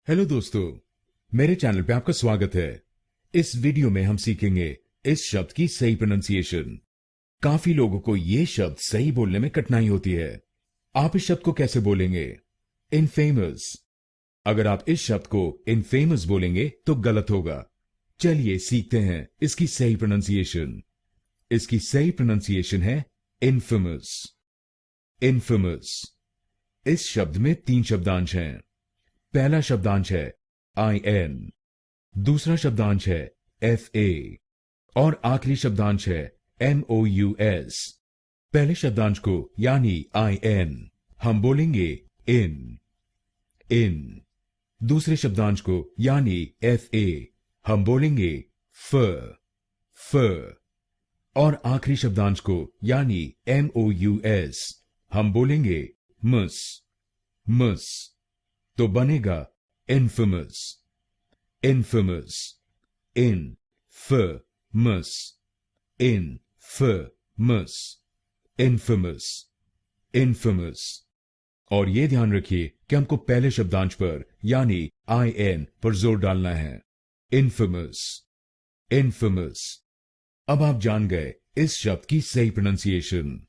Hello दोस्तों, मेरे channel पे आपका स्वागत है। इस वीडियो में हम सीखेंगे इस शब्द की सही प्रोनाउंसिएशन। काफी लोगों को ये शब्द सही बोलने में कठिनाई होती है। आप इस शब्द को कैसे बोलेंगे? इनफेमस। अगर आप इस शब्द को इनफेमस बोलेंगे तो गलत होगा। चलिए सीखते हैं इसकी सही प्रोनाउंसिएशन। इसकी सही प्रोनाउंसिएशन है इनफेमस। इनफेमस। इस शब्द में 3 शब्दांश हैं। पहला शब्दांश है आई एन, दूसरा शब्दांश है एफ ए और आखिरी शब्दांश है एम ओ यू एस। पहले शब्दांश को यानी आई एन हम बोलेंगे इन इन। दूसरे शब्दांश को यानी एफ ए हम बोलेंगे फ फ और आखिरी शब्दांश को यानी एम ओ यू एस हम बोलेंगे मस मस। तो बनेगा इनफेमस इनफेमस इन फ मस इन फ मस इनफेमस इनफेमस। और ये ध्यान रखिए कि हमको पहले शब्दांश पर यानी आई एन पर जोर डालना है। Infamous infamous. अब आप जान गए इस शब्द की सही प्रोनाउंसिएशन।